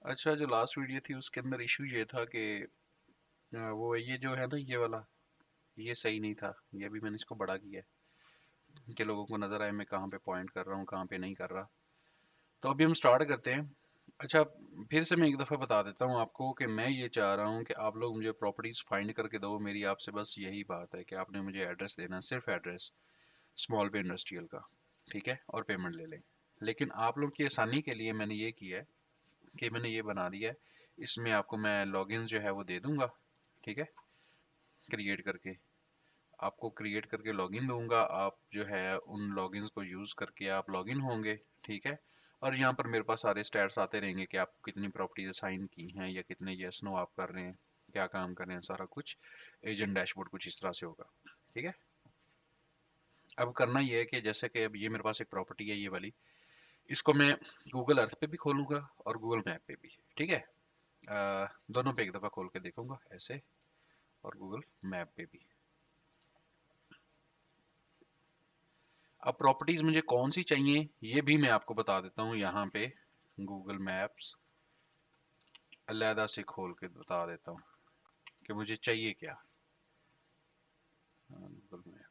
अच्छा, जो last video थी उसके अंदर इशू ये था कि वो ये जो है ना, ये वाला, ये सही नहीं था। ये भी मैंने इसको बड़ा किया है कि लोगों को नज़र आए मैं कहाँ पे पॉइंट कर रहा हूँ, कहाँ पे नहीं कर रहा। तो अभी हम स्टार्ट करते हैं। अच्छा, फिर से मैं एक दफ़ा बता देता हूँ आपको कि मैं ये चाह रहा हूँ कि आप लोग मुझे प्रॉपर्टीज़ फाइंड करके दो। मेरी आपसे बस यही बात है कि आपने मुझे एड्रेस देना, सिर्फ एड्रेस, स्मॉल पे इंडस्ट्रियल का, ठीक है, और पेमेंट ले लें। लेकिन आप लोग की आसानी के लिए मैंने ये किया है कि मैंने ये बना दिया है, इसमें आपको मैं लॉगिन जो है वो दे दूंगा, ठीक है, क्रिएट करके। आपको क्रिएट करके लॉगिन दूंगा, आप जो है उन लॉगिन्स को यूज़ करके आप लॉगिन होंगे, ठीक है। और यहाँ पर मेरे पास सारे स्टैट्स आते रहेंगे कि आपको कितनी प्रॉपर्टीज असाइन की हैं या कितने यस नो आप कर रहे हैं, क्या काम कर रहे हैं, सारा कुछ एजेंट डैशबोर्ड कुछ इस तरह से होगा, ठीक है। अब करना ये है कि जैसे कि अब ये मेरे पास एक प्रॉपर्टी है, ये वाली, इसको मैं गूगल अर्थ पे भी खोलूंगा और गूगल मैप पे भी, ठीक है। दोनों पे एक दफ़ा खोल के देखूंगा ऐसे, और गूगल मैप पे भी। अब प्रॉपर्टीज मुझे कौन सी चाहिए ये भी मैं आपको बता देता हूँ। यहाँ पे गूगल मैप्स अलहदा से खोल के बता देता हूँ कि मुझे चाहिए क्या। गूगल मैप,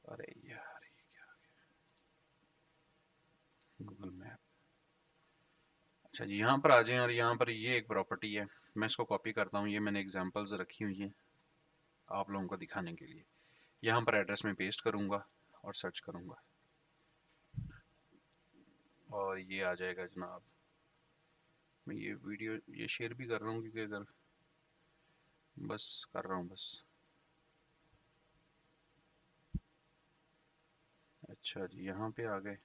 अरे यार ये क्या, गूगल मैप। अच्छा जी, यहाँ पर आ जाएं और यहाँ पर ये एक प्रॉपर्टी है। मैं इसको कॉपी करता हूँ, ये मैंने एग्जांपल्स रखी हुई हैं आप लोगों को दिखाने के लिए। यहाँ पर एड्रेस में पेस्ट करूँगा और सर्च करूँगा और ये आ जाएगा जनाब। मैं ये वीडियो ये शेयर भी कर रहा हूँ क्योंकि अगर, बस कर रहा हूँ बस। अच्छा जी, यहाँ पे आ गए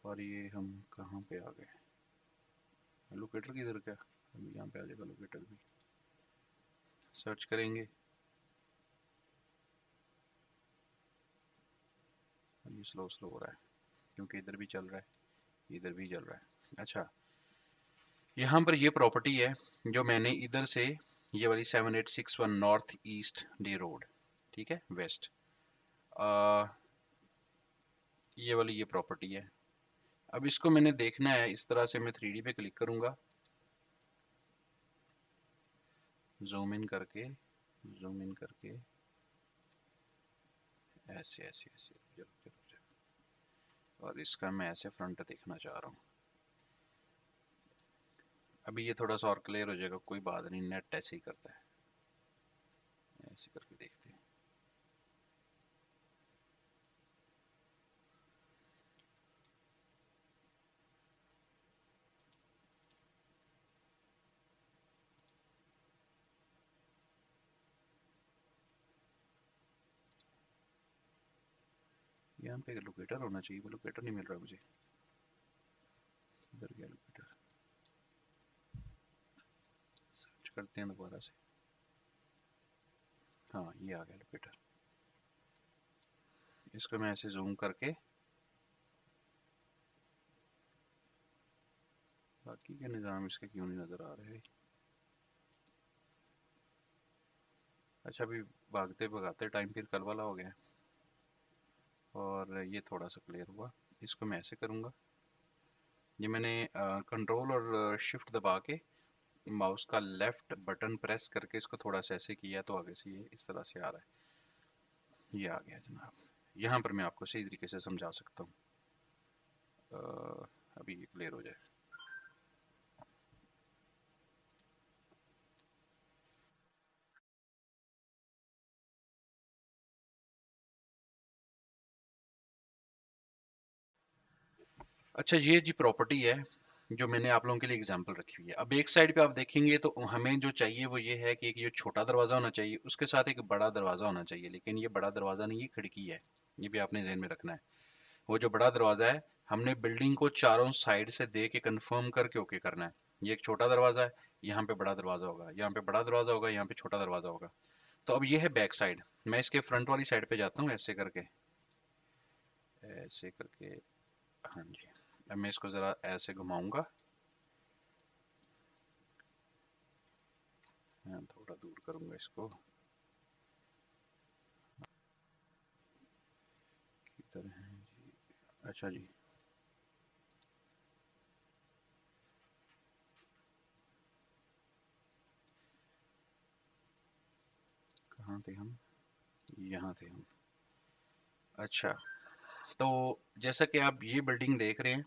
और ये हम कहाँ पे आ गए, लोकेटर किधर गया। अभी यहाँ पे आ जाएगा लोकेटर भी, सर्च करेंगे। ये स्लो स्लो हो रहा है क्योंकि इधर भी चल रहा है, इधर भी चल रहा है। अच्छा, यहाँ पर ये प्रॉपर्टी है जो मैंने इधर से, ये वाली 7861 नॉर्थ ईस्ट डे रोड, ठीक है, वेस्ट, आ, ये वाली ये प्रॉपर्टी है। अब इसको मैंने देखना है इस तरह से, मैं 3D पे क्लिक करूंगा, जूम इन करके, जूम इन करके, ऐसे ऐसे ऐसे, चलो चलो चलो, और इसका मैं ऐसे फ्रंट देखना चाह रहा हूँ। अभी ये थोड़ा सा और क्लियर हो जाएगा, कोई बात नहीं, नेट ऐसे ही करता है। ऐसे करके देखते हैं। यहाँ पे लोकेटर होना चाहिए, वो लोकेटर नहीं मिल रहा मुझे। इधर गया लोकेटर, सर्च करते हैं दोबारा से। हाँ, ये आ गया लोकेटर। इसको मैं ऐसे जूम करके, बाकी के निज़ाम इसके क्यों नहीं नज़र आ रहे। अच्छा, अभी भागते भगाते टाइम फिर कल वाला हो गया और ये थोड़ा सा क्लियर हुआ। इसको मैं ऐसे करूँगा, ये मैंने कंट्रोल और शिफ्ट दबा के माउस का लेफ्ट बटन प्रेस करके इसको थोड़ा सा ऐसे किया तो आगे से ये इस तरह से आ रहा है। ये आ गया जनाब। यहाँ पर मैं आपको सही तरीके से समझा सकता हूँ। अभी ये क्लियर हो जाए। अच्छा, ये जी प्रॉपर्टी है जो मैंने आप लोगों के लिए एग्जांपल रखी हुई है। अब एक साइड पे आप देखेंगे तो हमें जो चाहिए वो ये है कि एक ये छोटा दरवाज़ा होना चाहिए, उसके साथ एक बड़ा दरवाज़ा होना चाहिए। लेकिन ये बड़ा दरवाज़ा नहीं, ये खिड़की है। ये भी आपने ध्यान में रखना है। वो जो बड़ा दरवाज़ा है, हमने बिल्डिंग को चारों साइड से दे के कन्फर्म करके ओके करना है। ये एक छोटा दरवाज़ा है, यहाँ पे बड़ा दरवाज़ा होगा, यहाँ पे बड़ा दरवाज़ा होगा, यहाँ पे छोटा दरवाज़ा होगा। तो अब ये है बैक साइड। मैं इसके फ्रंट वाली साइड पे जाता हूँ, ऐसे करके, ऐसे करके। हाँ जी, अब मैं इसको ज़रा ऐसे घुमाऊंगा। मैं थोड़ा दूर करूंगा इसको। किधर है जी? अच्छा जी, कहाँ थे हम, यहाँ थे हम। अच्छा, तो जैसा कि आप ये बिल्डिंग देख रहे हैं,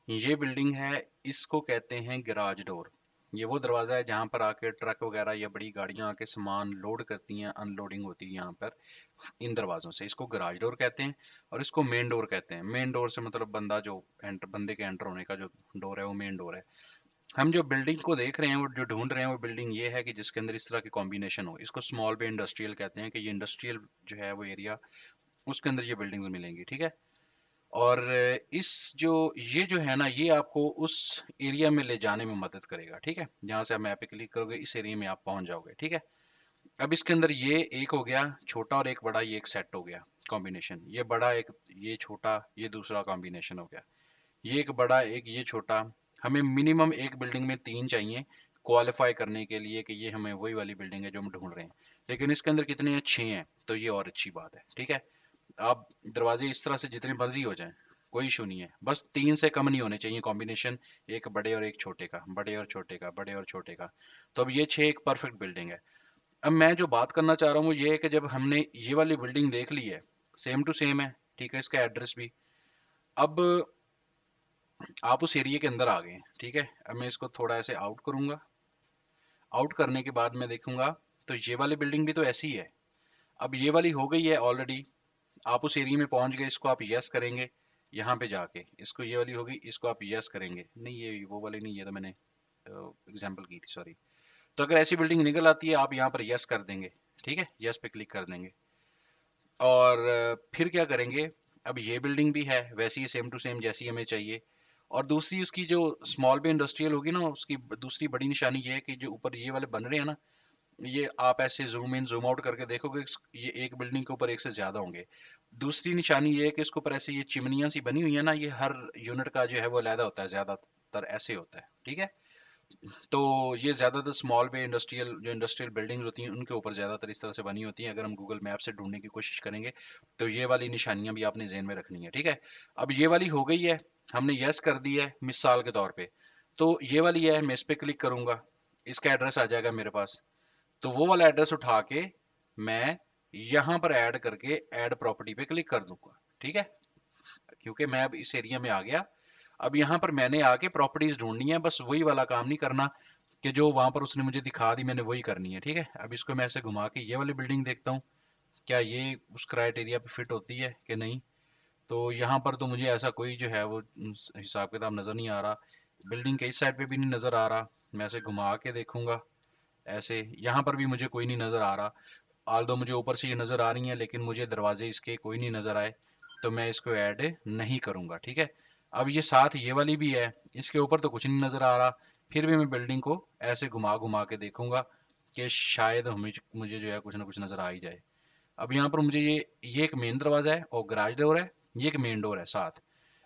ये बिल्डिंग है, इसको कहते हैं गैराज डोर। ये वो दरवाज़ा है जहाँ पर आके ट्रक वगैरह या बड़ी गाड़ियाँ आके सामान लोड करती हैं, अनलोडिंग होती है यहाँ पर इन दरवाजों से। इसको गैराज डोर कहते हैं और इसको मेन डोर कहते हैं। मेन डोर से मतलब बंदे के एंटर होने का जो डोर है वो मेन डोर है। हम जो बिल्डिंग को देख रहे हैं, वो जो ढूंढ रहे हैं, वो बिल्डिंग ये है कि जिसके अंदर इस तरह की कॉम्बिनेशन हो। इसको स्मॉल बे इंडस्ट्रियल कहते हैं, कि ये इंडस्ट्रियल जो है वो एरिया, उसके अंदर ये बिल्डिंग्स मिलेंगी, ठीक है। और इस जो ये जो है ना, ये आपको उस एरिया में ले जाने में मदद करेगा, ठीक है। जहाँ से आप मैप पे क्लिक करोगे, इस एरिया में आप पहुंच जाओगे, ठीक है। अब इसके अंदर ये एक हो गया छोटा और एक बड़ा, ये एक सेट हो गया कॉम्बिनेशन। ये बड़ा एक, ये छोटा, ये दूसरा कॉम्बिनेशन हो गया। ये एक बड़ा, एक ये छोटा। हमें मिनिमम एक बिल्डिंग में तीन चाहिए क्वालिफाई करने के लिए कि ये हमें वही वाली बिल्डिंग है जो हम ढूंढ रहे हैं। लेकिन इसके अंदर कितने हैं, 6 हैं, तो ये और अच्छी बात है, ठीक है। आप दरवाजे इस तरह से जितने मर्जी हो जाएं, कोई इशू नहीं है, बस 3 से कम नहीं होने चाहिए कॉम्बिनेशन। एक बड़े और एक छोटे का, बड़े और छोटे का, बड़े और छोटे का। तो अब ये 6 एक परफेक्ट बिल्डिंग है। अब मैं जो बात करना चाह रहा हूँ वो ये है कि जब हमने ये वाली बिल्डिंग देख ली है, सेम टू सेम है, ठीक है, इसका एड्रेस भी। अब आप उस एरिया के अंदर आ गए हैं, ठीक है। अब मैं इसको थोड़ा ऐसे आउट करूंगा। आउट करने के बाद मैं देखूंगा तो ये वाली बिल्डिंग भी तो ऐसी ही है। अब ये वाली हो गई है ऑलरेडी, आप उस एरिया में पहुंच गए, इसको आप यस करेंगे। यहाँ पे जाके इसको, ये वाली होगी, इसको आप यस करेंगे। नहीं, ये वो वाली नहीं, ये तो मैंने एग्जांपल की थी, सॉरी। तो अगर ऐसी बिल्डिंग निकल आती है, आप यहाँ पर यस कर देंगे, ठीक है, यस पे क्लिक कर देंगे। और फिर क्या करेंगे, अब ये बिल्डिंग भी है वैसी ही, सेम टू सेम जैसी हमें चाहिए। और दूसरी उसकी जो स्मॉल बे इंडस्ट्रियल होगी ना, उसकी दूसरी बड़ी निशानी ये है कि जो ऊपर ये वाले बन रहे हैं ना, ये आप ऐसे जूम इन जूम आउट करके देखोगे, ये एक बिल्डिंग के ऊपर एक से ज्यादा होंगे। दूसरी निशानी ये है कि इसके ऊपर ऐसे ये चिमनियां सी बनी हुई है ना, ये हर यूनिट का जो है वो अलहदा होता है, ज्यादातर ऐसे होता है, ठीक है। तो ये ज्यादातर स्मॉल बे इंडस्ट्रियल, जो इंडस्ट्रियल बिल्डिंग्स होती हैं उनके ऊपर ज्यादातर इस तरह से बनी होती हैं। अगर हम गूगल मैप से ढूंढने की कोशिश करेंगे तो ये वाली निशानियां भी आपने ज़हन में रखनी है, ठीक है। अब ये वाली हो गई है, हमने यस कर दी है मिसाल के तौर पे। तो ये वाली है, मैं इस पे क्लिक करूंगा, इसका एड्रेस आ जाएगा मेरे पास। तो वो वाला एड्रेस उठा के मैं यहाँ पर ऐड करके ऐड प्रॉपर्टी पे क्लिक कर दूंगा, ठीक है। क्योंकि मैं अब इस एरिया में आ गया, अब यहाँ पर मैंने आके प्रॉपर्टीज ढूंढनी है, बस वही वाला काम नहीं करना कि जो वहां पर उसने मुझे दिखा दी मैंने वही करनी है, ठीक है। अब इसको मैं ऐसे घुमा के ये वाली बिल्डिंग देखता हूँ, क्या ये उस क्राइटेरिया पे फिट होती है कि नहीं। तो यहाँ पर तो मुझे ऐसा कोई जो है वो हिसाब किताब नजर नहीं आ रहा। बिल्डिंग के इस साइड पे भी नहीं नजर आ रहा। मैं ऐसे घुमा के देखूंगा, ऐसे यहाँ पर भी मुझे कोई नहीं नजर आ रहा। आल्दो मुझे ऊपर से ये नजर आ रही हैं, लेकिन मुझे दरवाजे इसके कोई नहीं नजर आए, तो मैं इसको ऐड नहीं करूंगा, ठीक है। अब ये साथ ये वाली भी है, इसके ऊपर तो कुछ नहीं नजर आ रहा। फिर भी मैं बिल्डिंग को ऐसे घुमा घुमा के देखूंगा कि शायद मुझे जो है कुछ ना कुछ नजर आ ही जाए। अब यहाँ पर मुझे ये एक मेन दरवाजा है और गैराज डोर है, ये एक मेन डोर है साथ।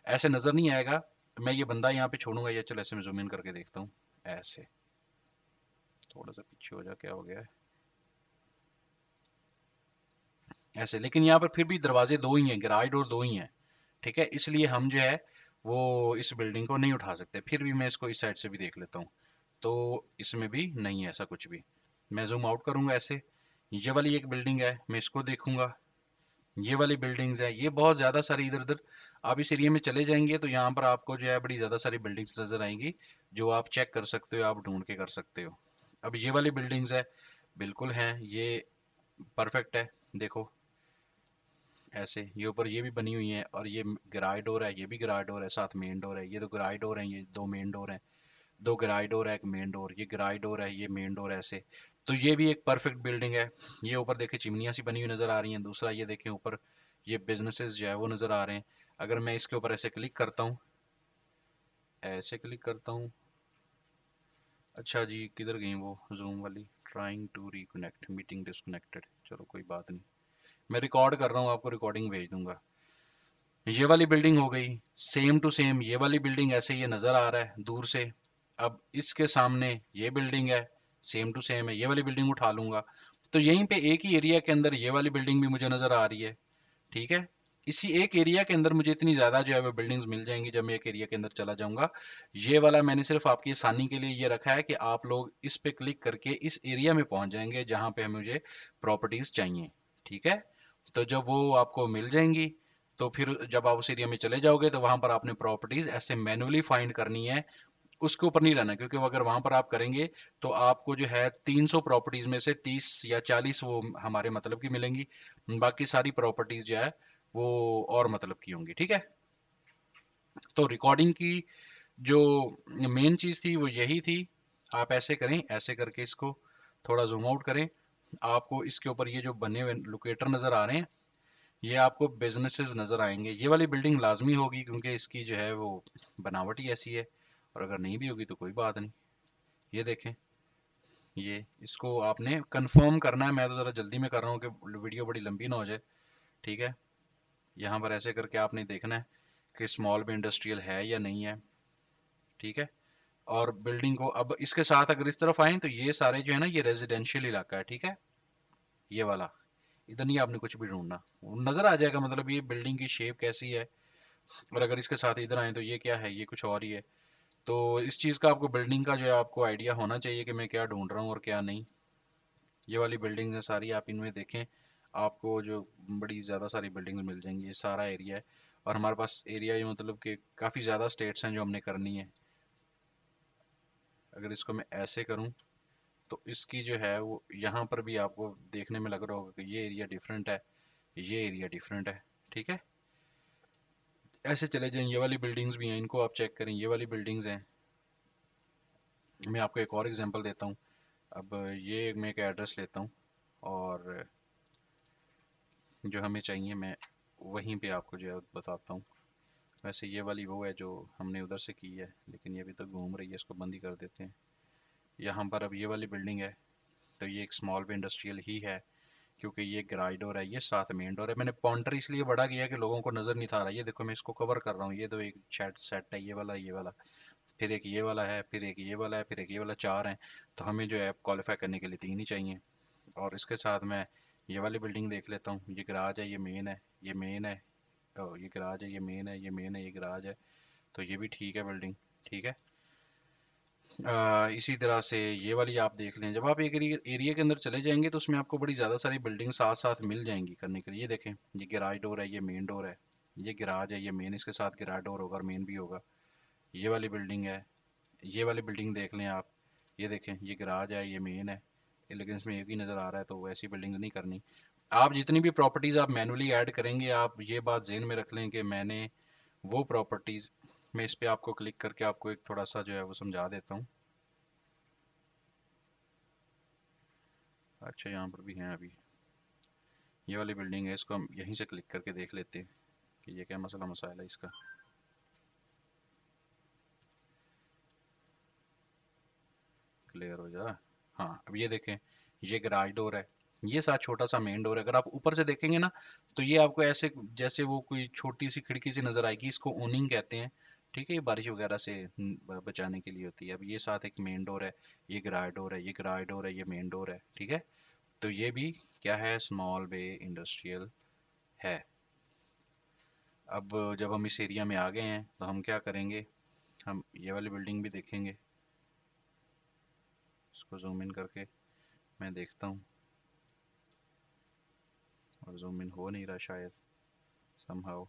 ऐसे नजर नहीं आएगा। मैं ये बंदा यहाँ पे छोड़ूंगा, ये चलो ऐसे मैं जूम इन करके देखता हूँ। ऐसे थोड़ा सा पीछे हो जा, क्या हो गया है, ऐसे। लेकिन यहाँ पर फिर भी दरवाजे दो ही हैं, गैराज डोर दो ही हैं, ठीक है। इसलिए हम जो है वो इस बिल्डिंग को नहीं उठा सकते। फिर भी मैं इसको इस साइड से भी देख लेता हूँ, तो इसमें भी नहीं है ऐसा कुछ भी। मैं जूम आउट करूंगा ऐसे, ये वाली एक बिल्डिंग है, मैं इसको देखूंगा। ये वाली बिल्डिंग्स है, ये बहुत ज्यादा सारी इधर उधर। आप इस एरिया में चले जाएंगे तो यहाँ पर आपको जो है बड़ी ज्यादा सारी बिल्डिंग्स नजर आएंगी, जो आप चेक कर सकते हो, आप ढूंढ के कर सकते हो। अब ये वाली बिल्डिंग्स है, बिल्कुल हैं ये, परफेक्ट है। देखो ऐसे, ये ऊपर ये भी बनी हुई है, और ये गैराज डोर है, ये भी गैराज डोर है, साथ मेन डोर है। ये तो गैराज डोर है, ये दो मेन डोर है, दो गैराज डोर है, एक मेन डोर। ये गैराज डोर है, ये मेन डोर है, ऐसे। तो ये भी एक परफेक्ट बिल्डिंग है। ये ऊपर देखे चिमनियाँ सी बनी हुई नजर आ रही हैं। दूसरा ये देखें ऊपर, ये बिजनेसेस जो है वो नजर आ रहे हैं। अगर मैं इसके ऊपर ऐसे क्लिक करता हूँ, ऐसे क्लिक करता हूँ, अच्छा जी किधर गई वो जूम वाली, trying to reconnect, meeting disconnected, चलो कोई बात नहीं, मैं रिकॉर्ड कर रहा हूँ, आपको रिकॉर्डिंग भेज दूंगा। ये वाली बिल्डिंग हो गई सेम टू सेम, ये वाली बिल्डिंग ऐसे ये नजर आ रहा है दूर से। अब इसके सामने ये बिल्डिंग है, सेम टू सेम है, ये वाली बिल्डिंग उठा लूंगा। तो यहीं पे एक ही एरिया के अंदर ये वाली बिल्डिंग भी मुझे नजर आ रही है, ठीक है। इसी एक एरिया के अंदर मुझे इतनी ज़्यादा जो है वो बिल्डिंग्स मिल जाएंगी जब मैं एक एरिया के अंदर चला जाऊंगा। ये वाला मैंने सिर्फ आपकी आसानी के लिए ये रखा है कि आप लोग इस पे क्लिक करके इस एरिया में पहुंच जाएंगे जहां पे मुझे प्रॉपर्टीज चाहिए। ठीक है, तो जब वो आपको मिल जाएंगी तो फिर जब आप उस एरिया में चले जाओगे तो वहां पर आपने प्रॉपर्टीज ऐसे मैनुअली फाइंड करनी है। उसके ऊपर नहीं रहना, क्योंकि वो अगर वहां पर आप करेंगे तो आपको जो है 300 प्रॉपर्टीज में से 30 या 40 वो हमारे मतलब की मिलेंगी, बाकी सारी प्रॉपर्टीज जो है वो और मतलब की होंगी। ठीक है, तो रिकॉर्डिंग की जो मेन चीज थी वो यही थी। आप ऐसे करें, ऐसे करके इसको थोड़ा जूम आउट करें, आपको इसके ऊपर ये जो बने हुए लोकेटर नजर आ रहे हैं, ये आपको बिजनेसेस नजर आएंगे। ये वाली बिल्डिंग लाजमी होगी क्योंकि इसकी जो है वो बनावट ही ऐसी है, और अगर नहीं भी होगी तो कोई बात नहीं। ये देखें, ये इसको आपने कंफर्म करना है। मैं तो ज़रा जल्दी में कर रहा हूँ कि वीडियो बड़ी लंबी ना हो जाए। ठीक है, यहाँ पर ऐसे करके आपने देखना है कि स्मॉल में इंडस्ट्रियल है या नहीं है। ठीक है, और बिल्डिंग को अब इसके साथ अगर इस तरफ आए तो ये सारे जो है ना, ये रेजिडेंशियल इलाका है। ठीक है, ये वाला, इधर नहीं आपने कुछ भी ढूंढना, नजर आ जाएगा मतलब ये बिल्डिंग की शेप कैसी है। और अगर इसके साथ इधर आए तो ये क्या है, ये कुछ और ही है। तो इस चीज़ का आपको, बिल्डिंग का जो है आपको आइडिया होना चाहिए कि मैं क्या ढूंढ रहा हूँ और क्या नहीं। ये वाली बिल्डिंग्स हैं सारी, आप इनमें देखें, आपको जो बड़ी ज़्यादा सारी बिल्डिंग्स मिल जाएंगी। ये सारा एरिया है, और हमारे पास एरिया ये मतलब कि काफ़ी ज़्यादा स्टेट्स हैं जो हमने करनी है। अगर इसको मैं ऐसे करूं तो इसकी जो है वो यहाँ पर भी आपको देखने में लग रहा होगा कि ये एरिया डिफरेंट है, ये एरिया डिफरेंट है। ठीक है, ऐसे चले जाएं। ये वाली बिल्डिंग्स भी हैं, इनको आप चेक करें, ये वाली बिल्डिंग्स हैं। मैं आपको एक और एग्जांपल देता हूँ। अब ये मैं एक एड्रेस लेता हूँ, और जो हमें चाहिए मैं वहीं पे आपको जो है बताता हूँ। वैसे ये वाली वो है जो हमने उधर से की है, लेकिन ये अभी तक घूम रही है, इसको बंद ही कर देते हैं। यहाँ पर अब ये वाली बिल्डिंग है, तो ये एक स्मॉल पे इंडस्ट्रियल ही है, क्योंकि ये गैराज डोर है, ये साथ मेन डोर है। मैंने पॉइंटर इसलिए बड़ा किया कि लोगों को नजर नहीं था आ रहा। ये देखो मैं इसको कवर कर रहा हूँ, ये तो एक शेड सेट है, ये वाला, फिर एक ये वाला है, फिर एक ये वाला है, फिर एक ये वाला, चार हैं। तो हमें जो है क्वालिफाई करने के लिए तीन ही चाहिए। और इसके साथ मैं ये वाली बिल्डिंग देख लेता हूँ। ये गराज है, ये मेन है, ये मेन है, ये गराज है, ये मेन है, ये मेन है, ये गराज है। तो ये भी ठीक है बिल्डिंग। ठीक है, इसी तरह से ये वाली आप देख लें। जब आप एक एरिया के अंदर चले जाएंगे तो उसमें आपको बड़ी ज़्यादा सारी बिल्डिंग साथ साथ मिल जाएंगी करने के लिए। ये देखें, ये गैराज डोर है, ये मेन डोर है, ये गैराज है, ये मेन, इसके साथ गैराज डोर होगा और मेन भी होगा। ये वाली बिल्डिंग है, ये वाली बिल्डिंग देख लें आप। ये देखें, ये गैराज है, ये मेन है, लेकिन इसमें एक ही नज़र आ रहा है, तो वैसी बिल्डिंग नहीं करनी। आप जितनी भी प्रॉपर्टीज़ आप मैनुअली ऐड करेंगे, आप ये बात जहन में रख लें कि मैंने वो प्रॉपर्टीज़, मैं इस पे आपको क्लिक करके आपको एक थोड़ा सा जो है वो समझा देता हूँ। अच्छा, यहाँ पर भी हैं अभी। ये वाली बिल्डिंग है, इसको हम यहीं से क्लिक करके देख लेते हैं कि ये क्या मसला मसाइल है इसका। क्लियर हो जा। हाँ, अब ये देखें, ये गैराज डोर है, ये साथ छोटा सा मेन डोर है। अगर आप ऊपर से देखेंगे ना तो ये आपको ऐसे जैसे वो कोई छोटी सी खिड़की सी नजर आएगी, इसको ओनिंग कहते हैं। ठीक है, ये बारिश वगैरह से बचाने के लिए होती है। अब ये साथ एक मेन डोर है, ये गैराज डोर है, ये गैराज डोर है, ये मेन डोर है। ठीक है, तो ये भी क्या है, स्मॉल बे इंडस्ट्रियल है। अब जब हम इस एरिया में आ गए हैं तो हम क्या करेंगे, हम ये वाली बिल्डिंग भी देखेंगे। इसको जूम इन करके मैं देखता हूँ, और जूम इन हो नहीं रहा शायद समहाउ।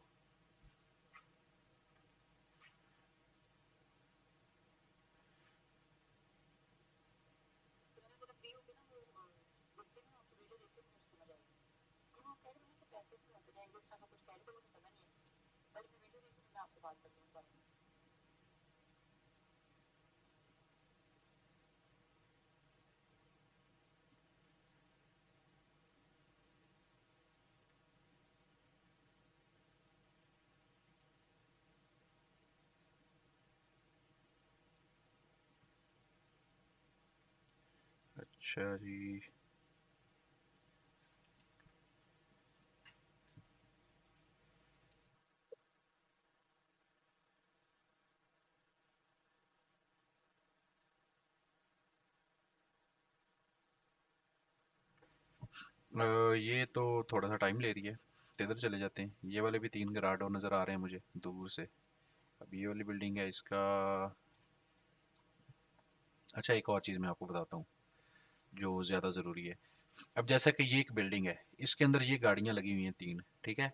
अच्छा जी, ये तो थोड़ा सा टाइम ले रही है। तो इधर चले जाते हैं। ये वाले भी 3 गराडो नज़र आ रहे हैं मुझे दूर से। अब ये वाली बिल्डिंग है इसका। अच्छा, एक और चीज़ मैं आपको बताता हूँ जो ज़्यादा ज़रूरी है। अब जैसा कि ये एक बिल्डिंग है, इसके अंदर ये गाड़ियाँ लगी हुई हैं 3, ठीक है।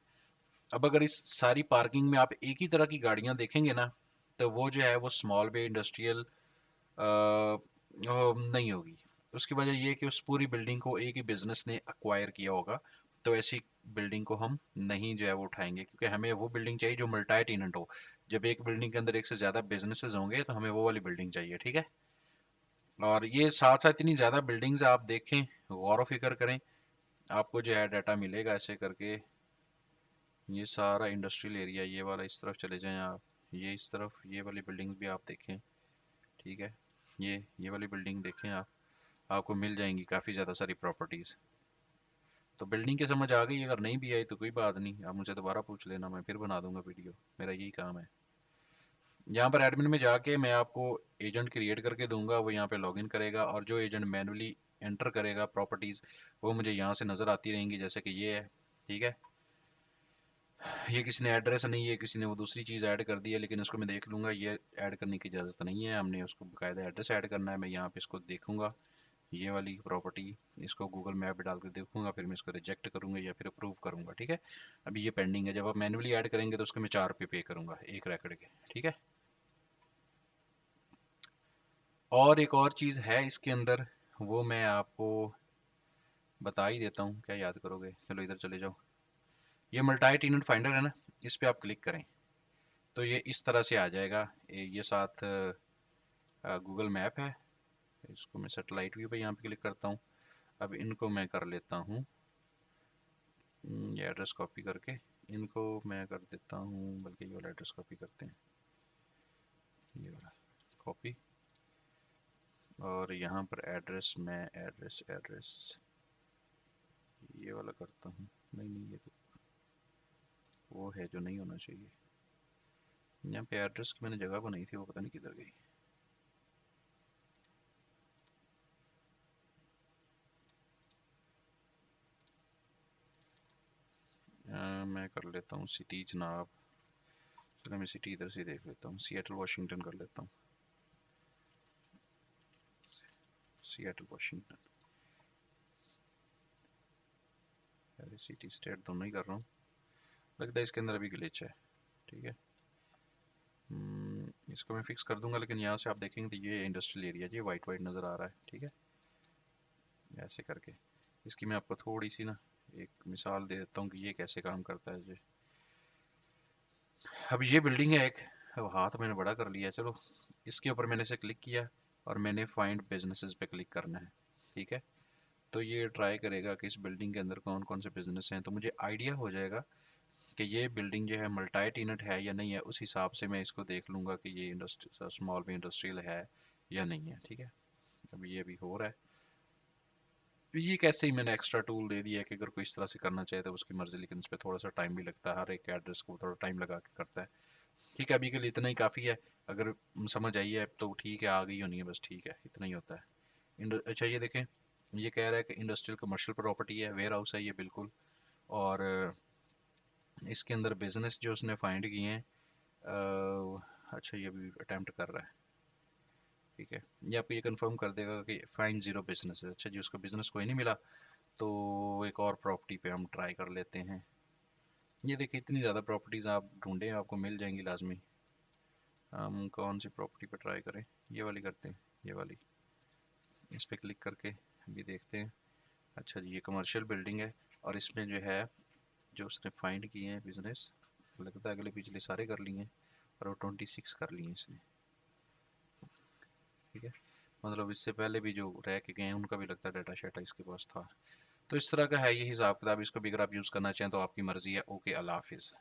अब अगर इस सारी पार्किंग में आप एक ही तरह की गाड़ियाँ देखेंगे ना, तो वो जो है वो स्मॉल बे इंडस्ट्रियल नहीं होगी। उसकी वजह ये है कि उस पूरी बिल्डिंग को एक ही बिजनेस ने अक्वायर किया होगा। तो ऐसी बिल्डिंग को हम नहीं जो है वो उठाएंगे, क्योंकि हमें वो बिल्डिंग चाहिए जो मल्टी टेनेंट हो। जब एक बिल्डिंग के अंदर एक से ज़्यादा बिजनेसेस होंगे तो हमें वो वाली बिल्डिंग चाहिए, ठीक है। और ये साथ साथ इतनी ज़्यादा बिल्डिंग्स आप देखें, गौर व फिक्र करें, आपको जो है डाटा मिलेगा ऐसे करके। ये सारा इंडस्ट्रियल एरिया, ये वाला इस तरफ चले जाएं आप, ये इस तरफ ये वाली बिल्डिंग्स भी आप देखें, ठीक है। ये वाली बिल्डिंग देखें आप, आपको मिल जाएंगी काफ़ी ज़्यादा सारी प्रॉपर्टीज़। तो बिल्डिंग की समझ आ गई? अगर नहीं भी आई तो कोई बात नहीं, आप मुझे दोबारा पूछ लेना, मैं फिर बना दूंगा वीडियो, मेरा यही काम है। यहाँ पर एडमिन में जाके मैं आपको एजेंट क्रिएट करके दूंगा, वो यहाँ पे लॉगिन करेगा, और जो एजेंट मैनुअली एंटर करेगा प्रॉपर्टीज़, वो मुझे यहाँ से नज़र आती रहेंगी, जैसे कि ये है, ठीक है। ये किसी ने एड्रेस नहीं, ये किसी ने वो दूसरी चीज़ ऐड कर दी है, लेकिन इसको मैं देख लूँगा, ये ऐड करने की इजाज़त नहीं है, हमने उसको बाकायदा एड्रेस ऐड करना है। मैं यहाँ पे इसको देखूँगा, ये वाली प्रॉपर्टी, इसको गूगल मैप पे डाल कर देखूंगा, फिर मैं इसको रिजेक्ट करूंगा या फिर अप्रूव करूंगा, ठीक है। अभी ये पेंडिंग है, जब आप मैनुअली ऐड करेंगे तो उसको मैं 4 पे करूंगा, 1 एकड़ के, ठीक है। और एक और चीज़ है इसके अंदर, वो मैं आपको बता ही देता हूँ, क्या याद करोगे, चलो इधर चले जाओ। ये मल्टी टेनेंट फाइंडर है ना, इस पे आप क्लिक करें तो ये इस तरह से आ जाएगा। ये साथ गूगल मैप है, इसको मैं सेटेलाइट व्यू पे यहाँ पे क्लिक करता हूँ। अब इनको मैं कर लेता हूँ, ये एड्रेस कॉपी करके इनको मैं कर देता हूँ, बल्कि ये वाला एड्रेस कॉपी करते हैं, ये वाला कॉपी। और यहाँ पर एड्रेस मैं एड्रेस एड्रेस ये वाला करता हूँ। नहीं नहीं, ये तो वो है जो नहीं होना चाहिए। यहाँ पे एड्रेस की मैंने जगह बनाई थी, वो पता नहीं किधर गई। मैं कर लेता हूँ सिटी जनाब। चलो मैं सिटी इधर से देख लेता हूँ, सिएटल वाशिंगटन कर लेता हूँ, सिएटल वाशिंगटन। अरे सिटी स्टेट दोनों ही कर रहा हूँ, लगता है इसके अंदर अभी ग्लिच है, ठीक है। इसको मैं फिक्स कर दूंगा, लेकिन यहाँ से आप देखेंगे तो ये इंडस्ट्रियल एरिया जी वाइट वाइट नज़र आ रहा है, ठीक है। ऐसे करके इसकी मैं आपको थोड़ी सी ना एक मिसाल दे देता हूँ कि ये कैसे काम करता है जी। अब ये बिल्डिंग है एक, अब हाथ मैंने बड़ा कर लिया, चलो इसके ऊपर मैंने इसे क्लिक किया और मैंने फाइंड बिजनेसेस पे क्लिक करना है, ठीक है। तो ये ट्राई करेगा कि इस बिल्डिंग के अंदर कौन कौन से बिजनेस हैं, तो मुझे आइडिया हो जाएगा कि ये बिल्डिंग जो है मल्टी टेनेंट है या नहीं है। उस हिसाब से मैं इसको देख लूँगा कि ये इंडस्ट्री स्मॉल में इंडस्ट्रियल है या नहीं है, ठीक है। अभी ये अभी हो रहा है। तो ये कैसे ही मैंने एक्स्ट्रा टूल दे दिया है कि अगर कोई इस तरह से करना चाहे तो उसकी मर्जी, लेकिन इस पर थोड़ा सा टाइम भी लगता है, हर एक एड्रेस को थोड़ा टाइम लगा के करता है, ठीक है। अभी के लिए इतना ही काफ़ी है, अगर समझ आई है तो ठीक है, आ गई होनी है बस, ठीक है, इतना ही होता है। अच्छा ये देखें, ये कह रहा है कि इंडस्ट्रियल कमर्शियल प्रॉपर्टी है, वेयर हाउस है ये बिल्कुल। और इसके अंदर बिजनेस जो उसने फाइंड किए हैं, अच्छा ये भी अटेम्प्ट कर रहा है, ठीक है। ये आपको ये कंफर्म कर देगा कि फाइंड जीरो बिजनेस है। अच्छा जी, उसको बिजनेस कोई नहीं मिला, तो एक और प्रॉपर्टी पे हम ट्राई कर लेते हैं। ये देखिए इतनी ज़्यादा प्रॉपर्टीज़ आप ढूंढें आपको मिल जाएंगी लाजमी। हम कौन सी प्रॉपर्टी पे ट्राई करें, ये वाली करते हैं, ये वाली। इस पे क्लिक करके अभी देखते हैं। अच्छा जी, ये कमर्शियल बिल्डिंग है, और इसमें जो है जो उसने फाइंड किए हैं बिजनेस, लगता है अगले पिछले सारे कर लिए हैं, और वो 26 कर लिए हैं इसने, ठीक है। मतलब इससे पहले भी जो रह के गए हैं उनका भी लगता है डाटा शाटा इसके पास था। तो इस तरह का है ये हिसाब किताब, इसको भी अगर आप यूज़ करना चाहें तो आपकी मर्ज़ी है। ओके, अल्लाह हाफिज़।